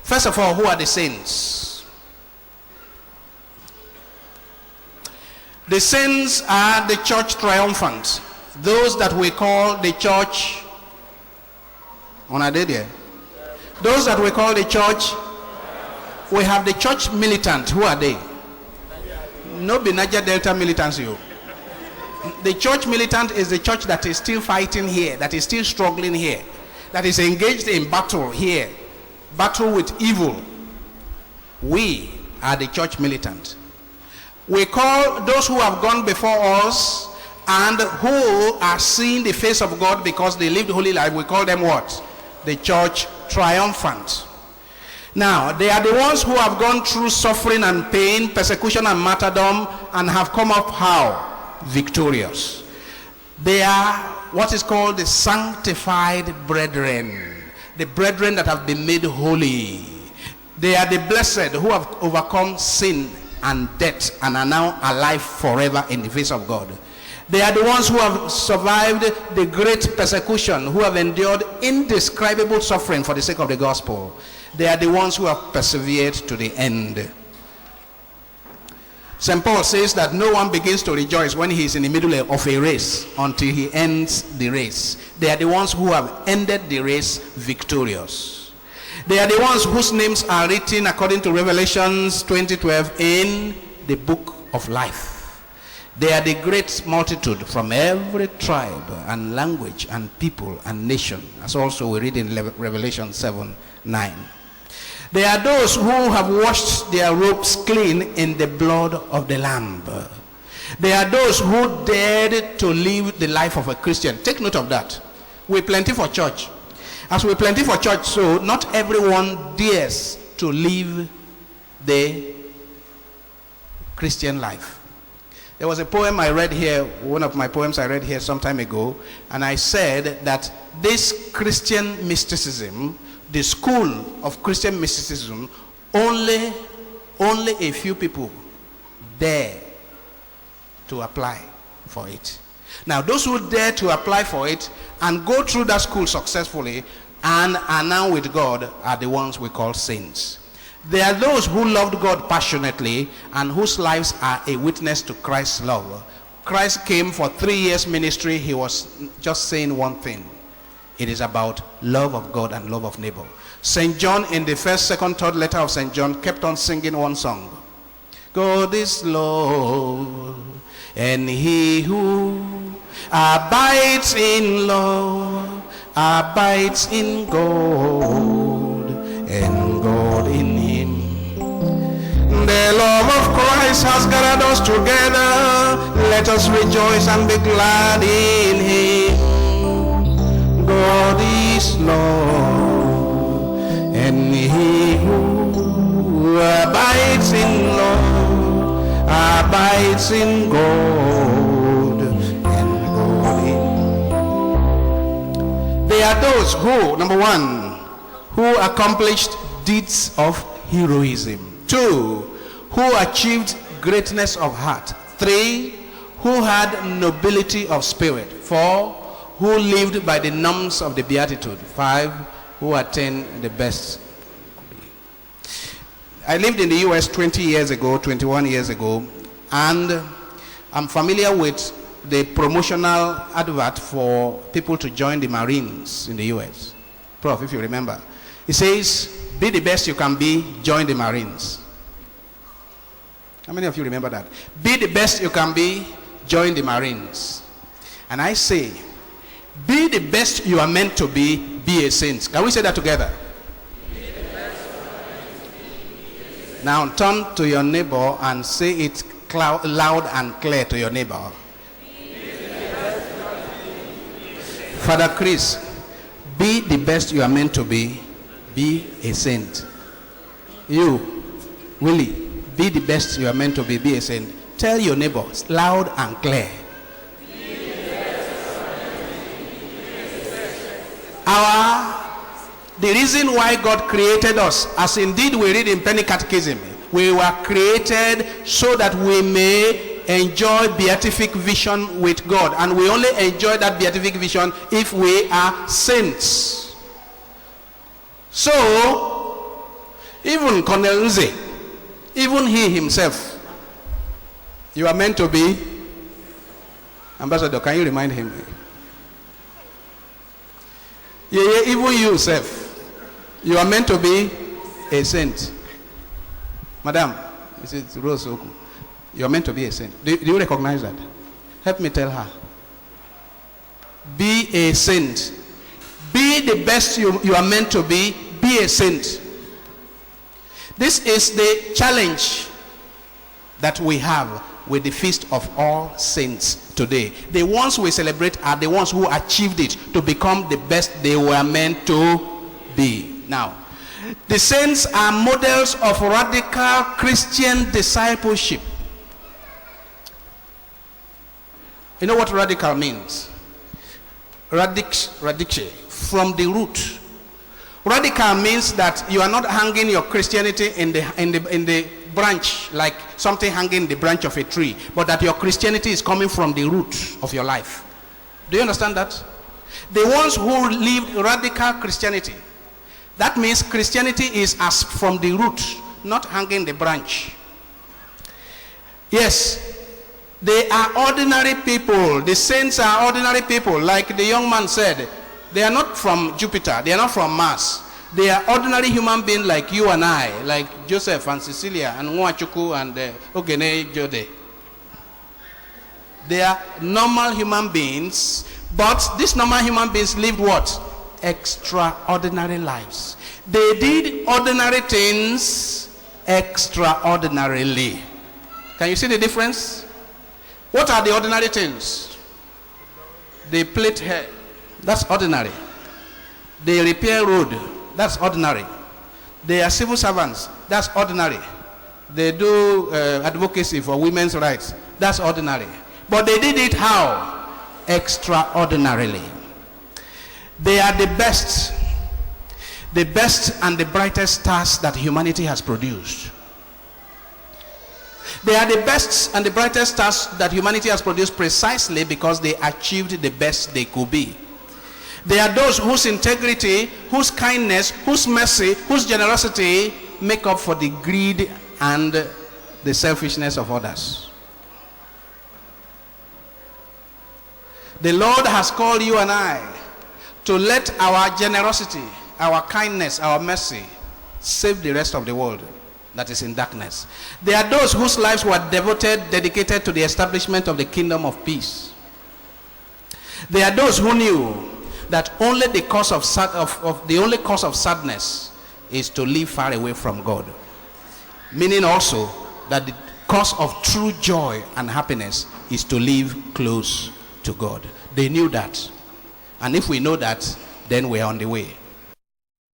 First of all, who are the saints? The saints are the church triumphant, those that we call the church. Those that we call the church. We have the church militant. Who are they? No, Niger Delta militants. You. The church militant is the church that is still fighting here, that is still struggling here, that is engaged in battle here, battle with evil. We are the church militant. We call those who have gone before us and who are seeing the face of God because they lived holy life. We call them what? The church triumphant. Now, they are the ones who have gone through suffering and pain, persecution and martyrdom, and have come up how? Victorious. They are what is called the sanctified brethren, the brethren that have been made holy. They are the blessed who have overcome sin and death and are now alive forever in the face of God. They are the ones who have survived the great persecution, who have endured indescribable suffering for the sake of the gospel. They are the ones who have persevered to the end. St. Paul says that no one begins to rejoice when he is in the middle of a race until he ends the race. They are the ones who have ended the race victorious. They are the ones whose names are written according to Revelations 20:12 in the book of life. They are the great multitude from every tribe and language and people and nation, as also we read in Revelation 7:9. They are those who have washed their robes clean in the blood of the Lamb. They are those who dared to live the life of a Christian. Take note of that. We plenty for church. As we plenty for church, so not everyone dares to live the Christian life. There was a poem I read here, one of my poems I read here some time ago, and I said that this Christian mysticism, the school of Christian mysticism, only a few people dare to apply for it. Now, those who dare to apply for it and go through that school successfully and are now with God are the ones we call saints. They are those who loved God passionately and whose lives are a witness to Christ's love. Christ came for 3 years ministry. He was just saying one thing. It is about love of God and love of neighbor. St. John, in the first, second, third letter of St. John, kept on singing one song. God is love, and he who abides in love abides in God, and God in him. The love of Christ has gathered us together. Let us rejoice and be glad in him. God is love, and he who abides in love abides in God, and God in. They are those who, number one, who accomplished deeds of heroism. 2, who achieved greatness of heart. 3, who had nobility of spirit. 4, who lived by the norms of the Beatitude. 5, who attained the best. I lived in the US 20 years ago, 21 years ago, and I'm familiar with the promotional advert for people to join the Marines in the US. Prof, if you remember. It says, be the best you can be, join the Marines. How many of you remember that? Be the best you can be, join the Marines. And I say, be the best you are meant to be a saint. Can we say that together? Now turn to your neighbor and say it loud and clear to your neighbor. Father Chris, be the best you are meant to be a saint. You, Willie, be the best you are meant to be a saint. Tell your neighbors loud and clear. The reason why God created us, as indeed we read in Penny Catechism, we were created so that we may enjoy beatific vision with God, and we only enjoy that beatific vision if we are saints. So Even Colonel Nze, even he himself, you are meant to be, Ambassador, can you remind him? Yeah, even you yourself, you are meant to be a saint. Madam, Mrs. Rose Oku, you are meant to be a saint. Do you recognize that? Help me tell her. Be a saint. Be the best you are meant to be. Be a saint. This is the challenge that we have with the Feast of All Saints today. The ones we celebrate are the ones who achieved it to become the best they were meant to be. Now, the saints are models of radical Christian discipleship. You know what radical means? Radice, from the root. Radical means that you are not hanging your Christianity in the branch, like something hanging in the branch of a tree, but that your Christianity is coming from the root of your life. Do you understand that? The ones who lived radical Christianity, that means Christianity is as from the root, not hanging the branch. Yes, they are ordinary people. The saints are ordinary people. Like the young man said, they are not from Jupiter. They are not from Mars. They are ordinary human beings like you and I, like Joseph and Cecilia and Nwachuku and Ogene Jode. They are normal human beings, but these normal human beings lived what? Extraordinary lives. They did ordinary things extraordinarily. Can you see the difference? What are the ordinary things? They plait hair. That's ordinary. They repair road. That's ordinary. They are civil servants. That's ordinary. They do advocacy for women's rights. That's ordinary. But they did it how? Extraordinarily. They are the best and the brightest stars that humanity has produced. They are the best and the brightest stars that humanity has produced precisely because they achieved the best they could be. They are those whose integrity, whose kindness, whose mercy, whose generosity make up for the greed and the selfishness of others. The Lord has called you and I to let our generosity, our kindness, our mercy save the rest of the world that is in darkness. They are those whose lives were dedicated to the establishment of the kingdom of peace. They are those who knew that only the cause of sadness is to live far away from God. Meaning also that the cause of true joy and happiness is to live close to God. They knew that. And if we know that, then we are on the way.